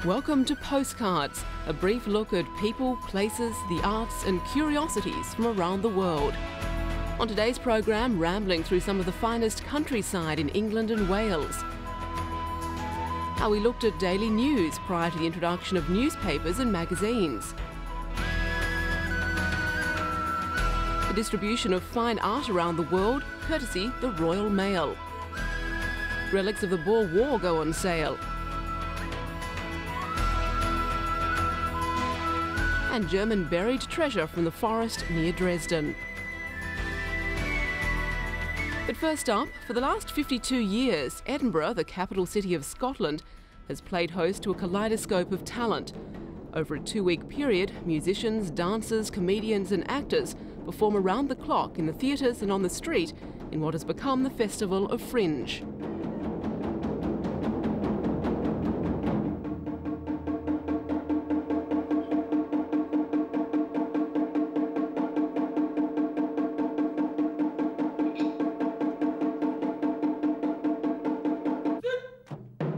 Welcome to Postcards, a brief look at people, places, the arts and curiosities from around the world. On today's program, rambling through some of the finest countryside in England and Wales. How we looked at daily news prior to the introduction of newspapers and magazines. The distribution of fine art around the world, courtesy the Royal Mail. Relics of the Boer War go on sale. And German buried treasure from the forest near Dresden. But first up, for the last 52 years, Edinburgh, the capital city of Scotland, has played host to a kaleidoscope of talent. Over a 2-week period, musicians, dancers, comedians and actors perform around the clock in the theatres and on the street in what has become the Festival of Fringe.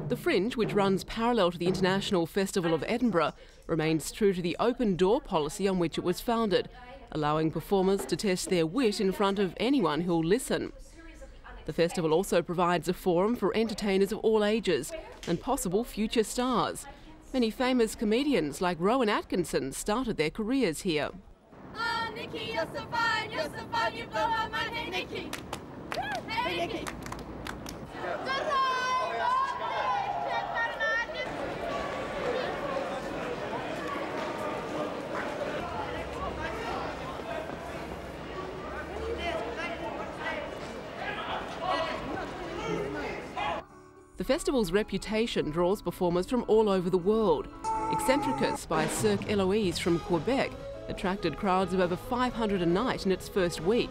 The Fringe, which runs parallel to the International Festival of Edinburgh, remains true to the open-door policy on which it was founded, allowing performers to test their wit in front of anyone who'll listen. The festival also provides a forum for entertainers of all ages and possible future stars. Many famous comedians like Rowan Atkinson started their careers here. Oh, Nikki, you're so fine, you blow my mind, hey, Nikki. Hey, Nikki. The festival's reputation draws performers from all over the world. Eccentricus by Cirque Eloise from Quebec attracted crowds of over 500 a night in its first week.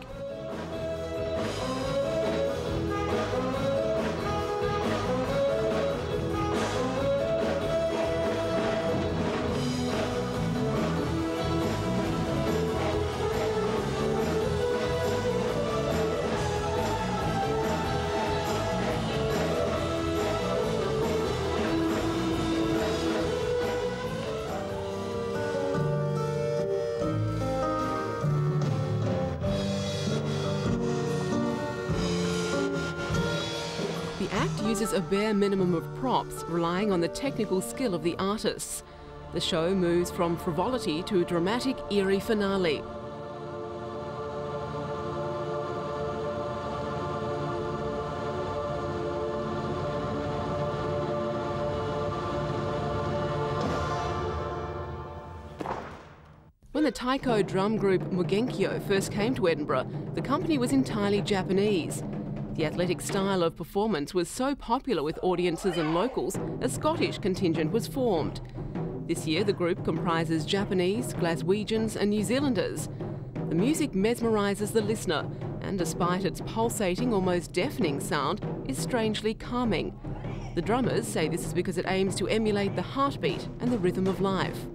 The act uses a bare minimum of props, relying on the technical skill of the artists. The show moves from frivolity to a dramatic, eerie finale. When the taiko drum group Mugenkyo first came to Edinburgh, the company was entirely Japanese. The athletic style of performance was so popular with audiences and locals, a Scottish contingent was formed. This year the group comprises Japanese, Glaswegians and New Zealanders. The music mesmerises the listener and, despite its pulsating, almost deafening sound, is strangely calming. The drummers say this is because it aims to emulate the heartbeat and the rhythm of life.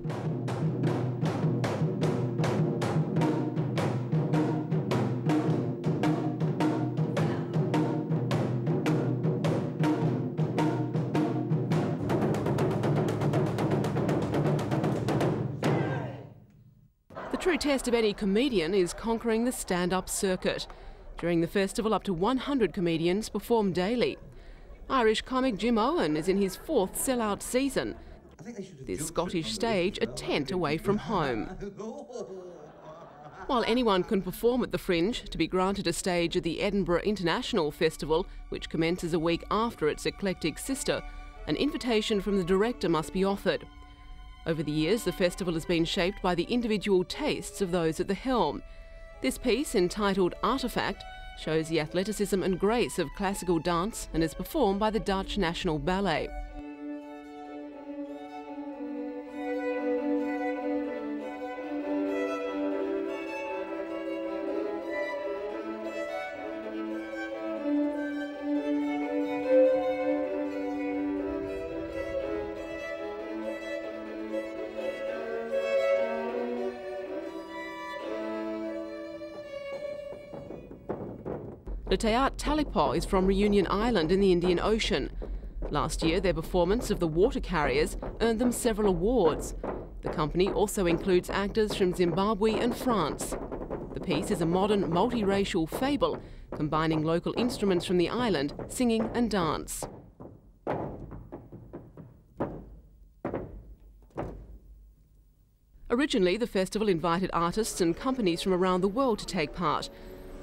The true test of any comedian is conquering the stand-up circuit. During the festival, up to 100 comedians perform daily. Irish comic Jim Owen is in his 4th sellout season. This Scottish stage a tent away from home. While anyone can perform at the Fringe, to be granted a stage at the Edinburgh International Festival, which commences a week after its eclectic sister, an invitation from the director must be offered. Over the years, the festival has been shaped by the individual tastes of those at the helm. This piece, entitled Artifact, shows the athleticism and grace of classical dance and is performed by the Dutch National Ballet. Le Théâtre Talipo is from Reunion Island in the Indian Ocean. Last year, their performance of The Water Carriers earned them several awards. The company also includes actors from Zimbabwe and France. The piece is a modern, multiracial fable, combining local instruments from the island, singing and dance. Originally, the festival invited artists and companies from around the world to take part,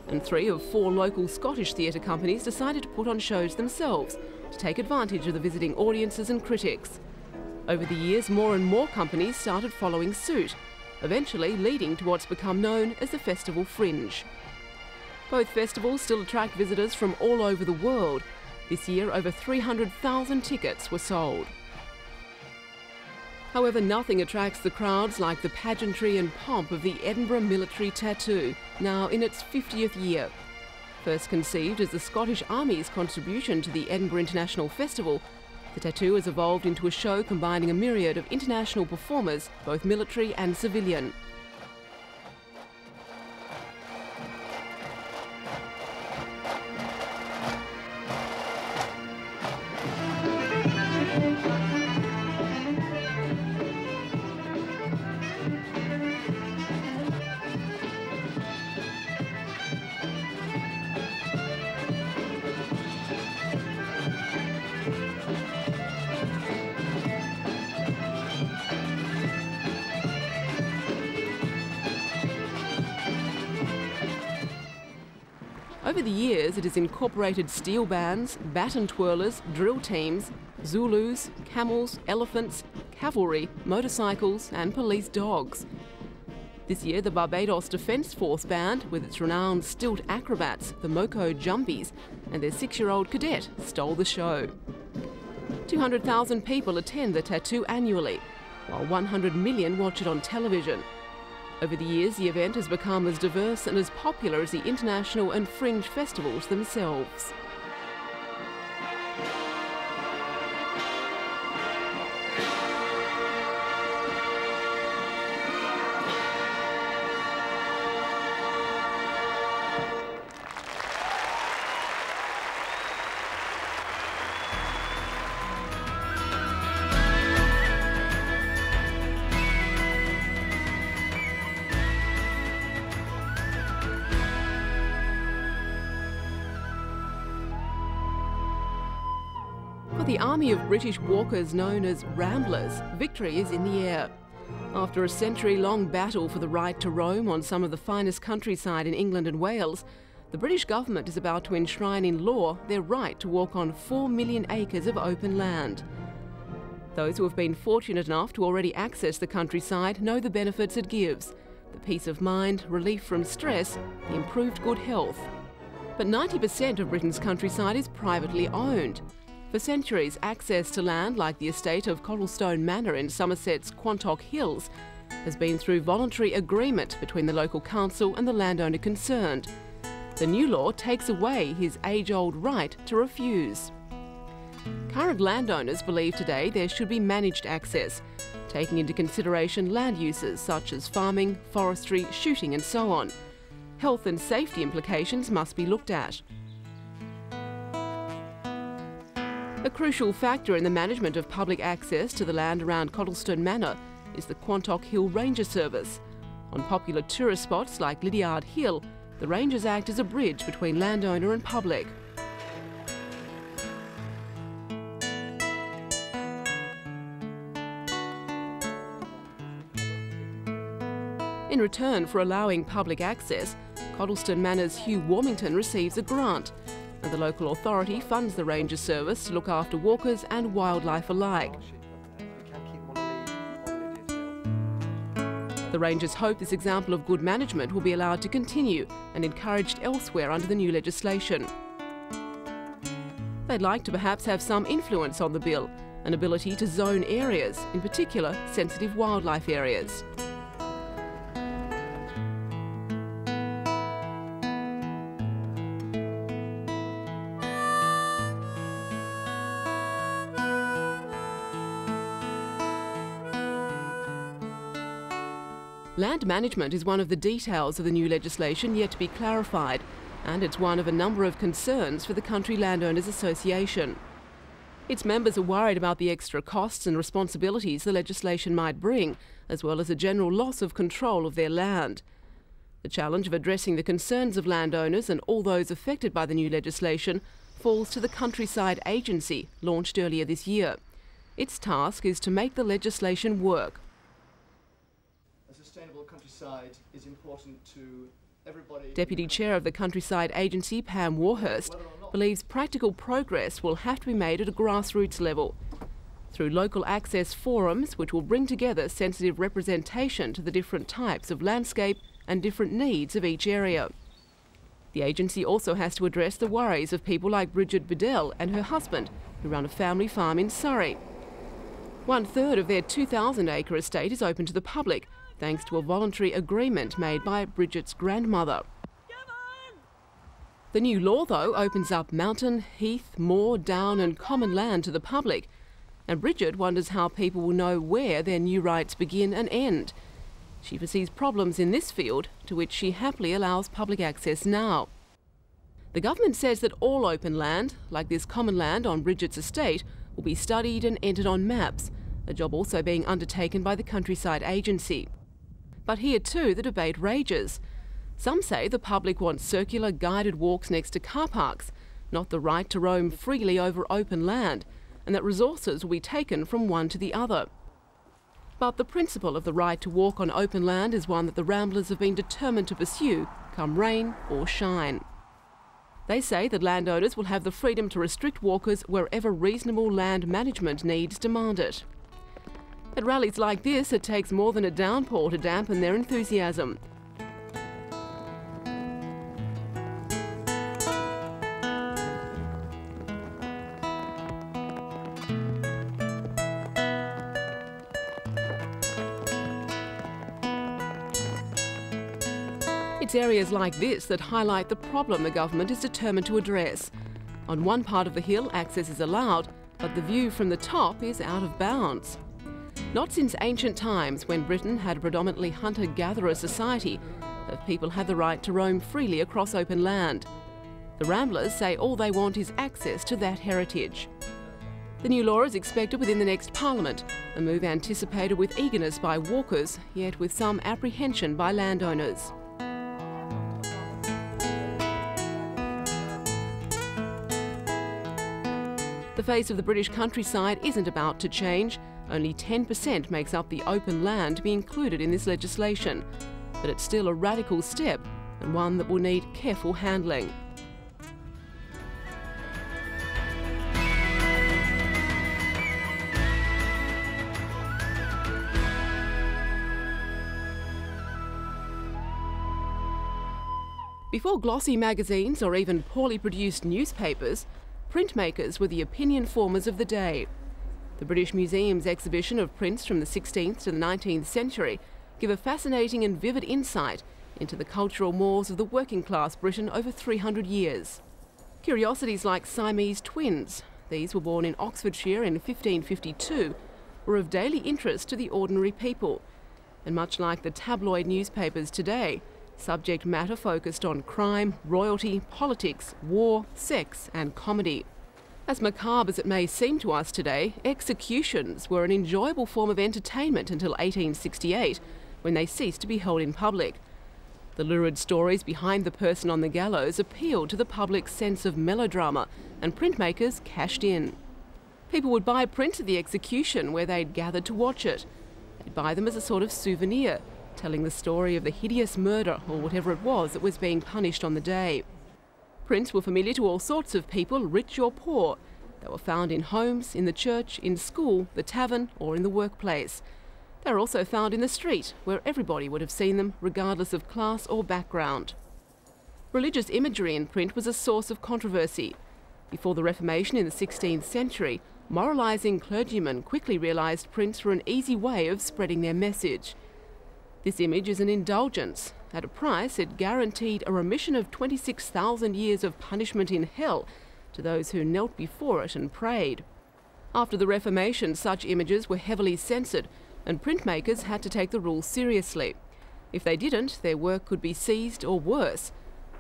and 3 of 4 local Scottish theatre companies decided to put on shows themselves to take advantage of the visiting audiences and critics. Over the years, more and more companies started following suit, eventually leading to what's become known as the Festival Fringe. Both festivals still attract visitors from all over the world. This year, over 300,000 tickets were sold. However, nothing attracts the crowds like the pageantry and pomp of the Edinburgh military tattoo, now in its 50th year. First conceived as the Scottish Army's contribution to the Edinburgh International Festival, the tattoo has evolved into a show combining a myriad of international performers, both military and civilian. Over the years, it has incorporated steel bands, baton twirlers, drill teams, Zulus, camels, elephants, cavalry, motorcycles and police dogs. This year, the Barbados Defence Force Band, with its renowned stilt acrobats, the Moko Jumpies, and their 6-year-old cadet, stole the show. 200,000 people attend the tattoo annually, while 100 million watch it on television. Over the years, the event has become as diverse and as popular as the international and fringe festivals themselves. For the army of British walkers known as Ramblers, victory is in the air. After a century-long battle for the right to roam on some of the finest countryside in England and Wales, the British government is about to enshrine in law their right to walk on 4 million acres of open land. Those who have been fortunate enough to already access the countryside know the benefits it gives: the peace of mind, relief from stress, the improved good health. But 90% of Britain's countryside is privately owned. For centuries, access to land like the estate of Cottlestone Manor in Somerset's Quantock Hills has been through voluntary agreement between the local council and the landowner concerned. The new law takes away his age-old right to refuse. Current landowners believe today there should be managed access, taking into consideration land uses such as farming, forestry, shooting and so on. Health and safety implications must be looked at. A crucial factor in the management of public access to the land around Cottlestone Manor is the Quantock Hill Ranger Service. On popular tourist spots like Lydiard Hill, the rangers act as a bridge between landowner and public. In return for allowing public access, Cottlestone Manor's Hugh Warmington receives a grant, and the local authority funds the ranger service to look after walkers and wildlife alike. The rangers hope this example of good management will be allowed to continue and encouraged elsewhere under the new legislation. They'd like to perhaps have some influence on the bill, an ability to zone areas, in particular sensitive wildlife areas. Land management is one of the details of the new legislation yet to be clarified, and it's one of a number of concerns for the Country Landowners Association. Its members are worried about the extra costs and responsibilities the legislation might bring, as well as a general loss of control of their land. The challenge of addressing the concerns of landowners and all those affected by the new legislation falls to the Countryside Agency, launched earlier this year. Its task is to make the legislation work. A sustainable countryside is important to everybody. Deputy Chair of the Countryside Agency, Pam Warhurst, believes practical progress will have to be made at a grassroots level through local access forums which will bring together sensitive representation to the different types of landscape and different needs of each area. The agency also has to address the worries of people like Bridget Bedell and her husband, who run a family farm in Surrey. 1/3 of their 2,000-acre estate is open to the public, thanks to a voluntary agreement made by Bridget's grandmother. The new law, though, opens up mountain, heath, moor, down and common land to the public, and Bridget wonders how people will know where their new rights begin and end. She foresees problems in this field, to which she happily allows public access now. The government says that all open land, like this common land on Bridget's estate, will be studied and entered on maps, a job also being undertaken by the Countryside Agency. But here too the debate rages. Some say the public wants circular guided walks next to car parks, not the right to roam freely over open land, and that resources will be taken from one to the other. But the principle of the right to walk on open land is one that the Ramblers have been determined to pursue, come rain or shine. They say that landowners will have the freedom to restrict walkers wherever reasonable land management needs demand it. At rallies like this, it takes more than a downpour to dampen their enthusiasm. It's areas like this that highlight the problem the government is determined to address. On one part of the hill, access is allowed, but the view from the top is out of bounds. Not since ancient times, when Britain had a predominantly hunter-gatherer society, have people had the right to roam freely across open land. The Ramblers say all they want is access to that heritage. The new law is expected within the next Parliament, a move anticipated with eagerness by walkers, yet with some apprehension by landowners. The face of the British countryside isn't about to change. Only 10% makes up the open land to be included in this legislation. But it's still a radical step, and one that will need careful handling. Before glossy magazines or even poorly produced newspapers, printmakers were the opinion formers of the day. The British Museum's exhibition of prints from the 16th to the 19th century give a fascinating and vivid insight into the cultural mores of the working class Britain over 300 years. Curiosities like Siamese twins, these were born in Oxfordshire in 1552, were of daily interest to the ordinary people. And much like the tabloid newspapers today, subject matter focused on crime, royalty, politics, war, sex and comedy. As macabre as it may seem to us today, executions were an enjoyable form of entertainment until 1868, when they ceased to be held in public. The lurid stories behind the person on the gallows appealed to the public's sense of melodrama, and printmakers cashed in. People would buy prints of the execution where they'd gathered to watch it. They'd buy them as a sort of souvenir, telling the story of the hideous murder or whatever it was that was being punished on the day. Prints were familiar to all sorts of people, rich or poor. They were found in homes, in the church, in school, the tavern or in the workplace. They were also found in the street, where everybody would have seen them, regardless of class or background. Religious imagery in print was a source of controversy. Before the Reformation in the 16th century, moralising clergymen quickly realised prints were an easy way of spreading their message. This image is an indulgence. At a price, it guaranteed a remission of 26,000 years of punishment in hell to those who knelt before it and prayed. After the Reformation, such images were heavily censored, and printmakers had to take the rules seriously. If they didn't, their work could be seized or worse.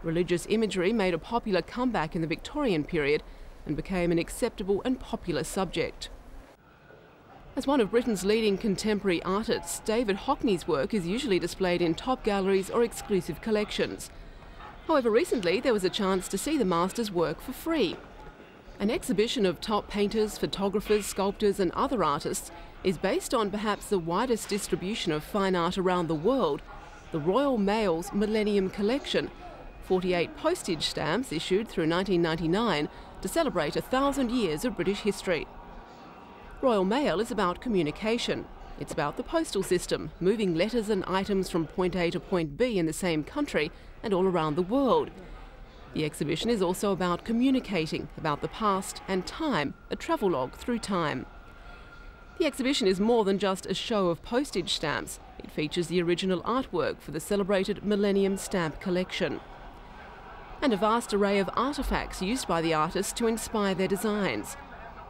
Religious imagery made a popular comeback in the Victorian period, and became an acceptable and popular subject. As one of Britain's leading contemporary artists, David Hockney's work is usually displayed in top galleries or exclusive collections. However, recently there was a chance to see the master's work for free. An exhibition of top painters, photographers, sculptors and other artists is based on perhaps the widest distribution of fine art around the world, the Royal Mail's Millennium Collection, 48 postage stamps issued through 1999 to celebrate 1,000 years of British history. Royal Mail is about communication. It's about the postal system, moving letters and items from point A to point B in the same country and all around the world. The exhibition is also about communicating, about the past and time, a travelogue through time. The exhibition is more than just a show of postage stamps. It features the original artwork for the celebrated Millennium Stamp Collection, and a vast array of artefacts used by the artists to inspire their designs,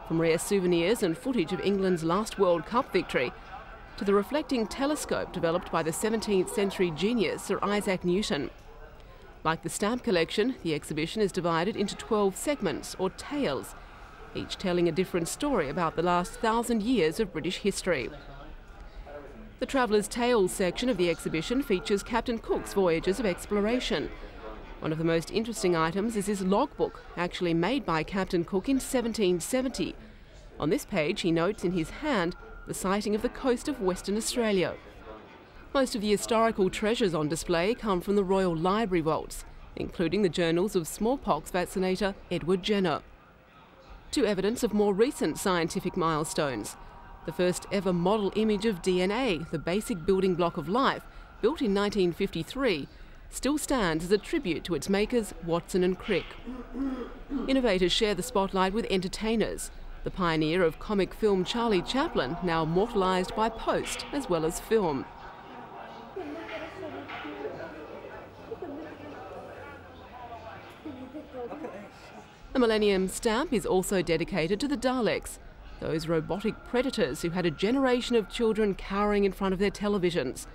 from rare souvenirs and footage of England's last World Cup victory to the reflecting telescope developed by the 17th century genius Sir Isaac Newton. Like the stamp collection, the exhibition is divided into 12 segments or tales, each telling a different story about the last 1,000 years of British history. The Traveller's Tales section of the exhibition features Captain Cook's voyages of exploration. One of the most interesting items is his logbook, actually made by Captain Cook in 1770. On this page he notes in his hand the sighting of the coast of Western Australia. Most of the historical treasures on display come from the Royal Library vaults, including the journals of smallpox vaccinator Edward Jenner. To evidence of more recent scientific milestones. The first ever model image of DNA, the basic building block of life, built in 1953, still stands as a tribute to its makers, Watson and Crick. Innovators share the spotlight with entertainers. The pioneer of comic film Charlie Chaplin, now immortalised by post as well as film. The Millennium Stamp is also dedicated to the Daleks, those robotic predators who had a generation of children cowering in front of their televisions.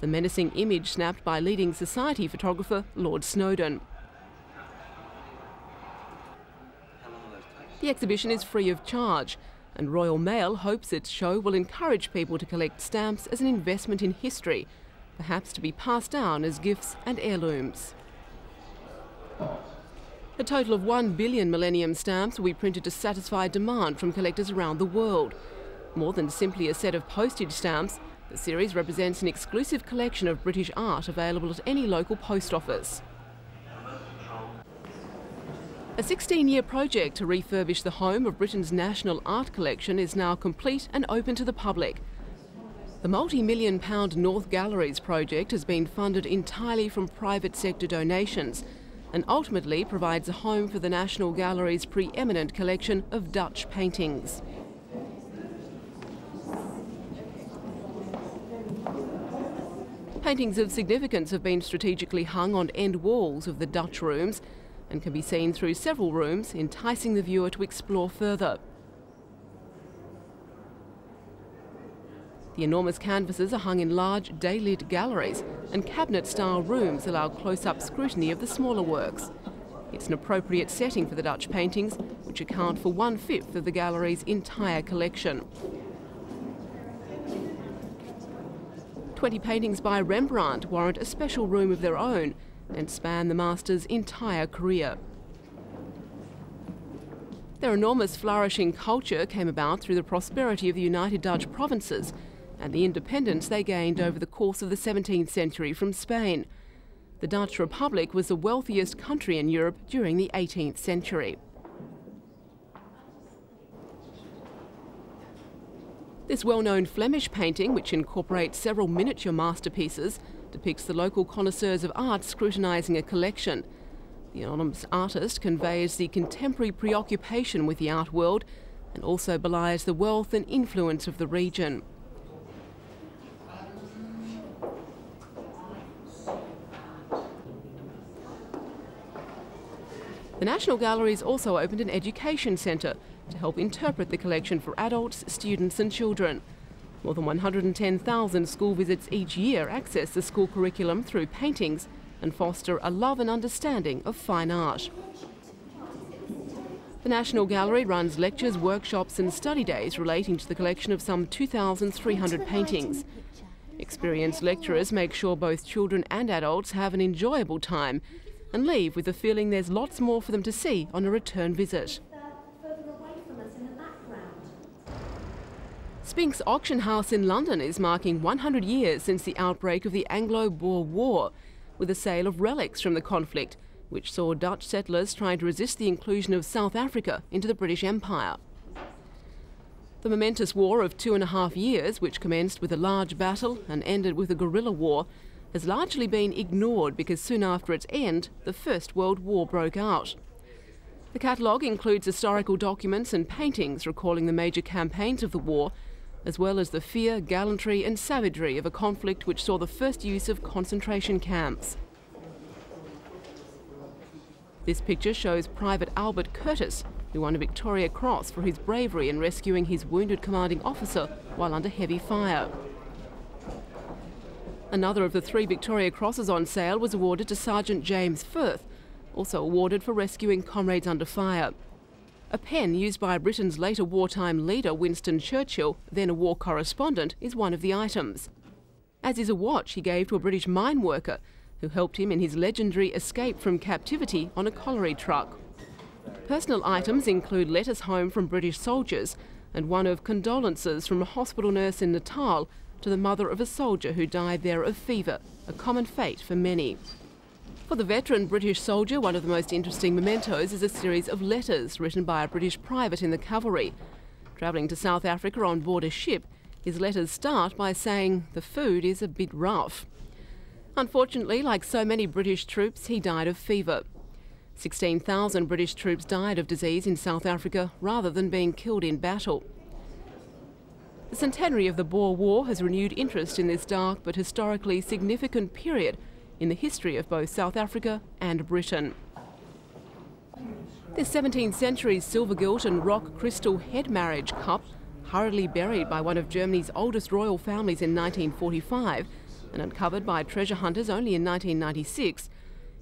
The menacing image snapped by leading society photographer Lord Snowdon. The exhibition is free of charge, and Royal Mail hopes its show will encourage people to collect stamps as an investment in history, perhaps to be passed down as gifts and heirlooms. A total of 1 billion Millennium stamps will be printed to satisfy demand from collectors around the world. More than simply a set of postage stamps, the series represents an exclusive collection of British art available at any local post office. A 16-year project to refurbish the home of Britain's national art collection is now complete and open to the public. The multi-million-pound North Galleries project has been funded entirely from private sector donations and ultimately provides a home for the National Gallery's preeminent collection of Dutch paintings. Paintings of significance have been strategically hung on end walls of the Dutch rooms and can be seen through several rooms, enticing the viewer to explore further. The enormous canvases are hung in large day-lit galleries, and cabinet-style rooms allow close-up scrutiny of the smaller works. It's an appropriate setting for the Dutch paintings, which account for 1/5 of the gallery's entire collection. 20 paintings by Rembrandt warrant a special room of their own and span the master's entire career. Their enormous flourishing culture came about through the prosperity of the United Dutch Provinces and the independence they gained over the course of the 17th century from Spain. The Dutch Republic was the wealthiest country in Europe during the 18th century. This well-known Flemish painting, which incorporates several miniature masterpieces, depicts the local connoisseurs of art scrutinising a collection. The anonymous artist conveys the contemporary preoccupation with the art world and also belies the wealth and influence of the region. The National Galleries also opened an education centre to help interpret the collection for adults, students and children. More than 110,000 school visits each year access the school curriculum through paintings and foster a love and understanding of fine art. The National Gallery runs lectures, workshops and study days relating to the collection of some 2,300 paintings. Experienced lecturers make sure both children and adults have an enjoyable time and leave with the feeling there's lots more for them to see on a return visit. Spink's Auction House in London is marking 100 years since the outbreak of the Anglo-Boer War, with a sale of relics from the conflict, which saw Dutch settlers trying to resist the inclusion of South Africa into the British Empire. The momentous war of 2.5 years, which commenced with a large battle and ended with a guerrilla war, has largely been ignored because soon after its end, the First World War broke out. The catalogue includes historical documents and paintings recalling the major campaigns of the war, as well as the fear, gallantry and savagery of a conflict which saw the first use of concentration camps. This picture shows Private Albert Curtis, who won a Victoria Cross for his bravery in rescuing his wounded commanding officer while under heavy fire. Another of the 3 Victoria Crosses on sale was awarded to Sergeant James Firth, also awarded for rescuing comrades under fire. A pen used by Britain's later wartime leader Winston Churchill, then a war correspondent, is one of the items. As is a watch he gave to a British mine worker who helped him in his legendary escape from captivity on a colliery truck. Personal items include letters home from British soldiers and one of condolences from a hospital nurse in Natal to the mother of a soldier who died there of fever, a common fate for many. For the veteran British soldier, one of the most interesting mementos is a series of letters written by a British private in the cavalry. Travelling to South Africa on board a ship, his letters start by saying, "The food is a bit rough." Unfortunately, like so many British troops, he died of fever. 16,000 British troops died of disease in South Africa rather than being killed in battle. The centenary of the Boer War has renewed interest in this dark but historically significant period in the history of both South Africa and Britain. This 17th century silver gilt and rock crystal head marriage cup, hurriedly buried by one of Germany's oldest royal families in 1945 and uncovered by treasure hunters only in 1996,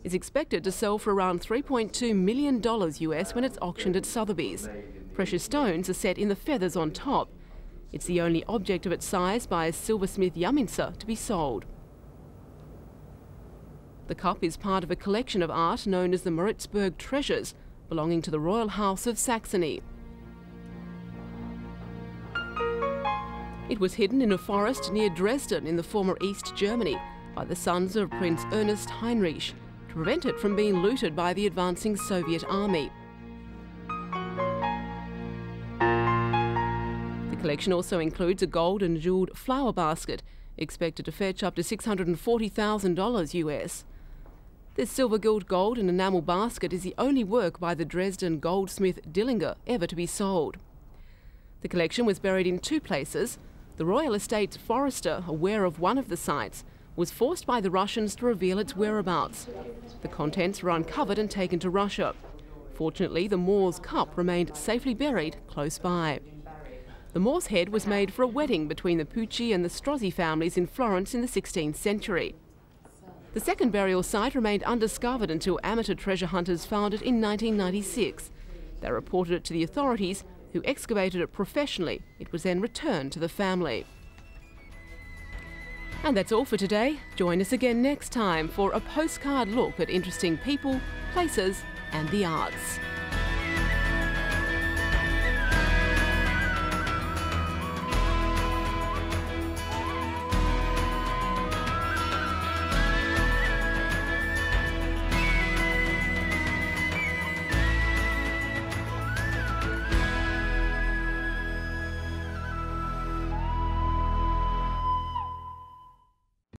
is expected to sell for around $3.2 million US when it's auctioned at Sotheby's. Precious stones are set in the feathers on top. It's the only object of its size by a silversmith Yaminsa to be sold. The cup is part of a collection of art known as the Maritzburg Treasures, belonging to the Royal House of Saxony. It was hidden in a forest near Dresden in the former East Germany by the sons of Prince Ernst Heinrich to prevent it from being looted by the advancing Soviet army. The collection also includes a gold and jewelled flower basket, expected to fetch up to $640,000 US. This silver-gilt gold and enamel basket is the only work by the Dresden goldsmith Dillinger ever to be sold. The collection was buried in 2 places. The royal estate's forester, aware of one of the sites, was forced by the Russians to reveal its whereabouts. The contents were uncovered and taken to Russia. Fortunately, the Moor's cup remained safely buried close by. The Moor's head was made for a wedding between the Pucci and the Strozzi families in Florence in the 16th century. The second burial site remained undiscovered until amateur treasure hunters found it in 1996. They reported it to the authorities, who excavated it professionally. It was then returned to the family. And that's all for today. Join us again next time for a postcard look at interesting people, places and the arts.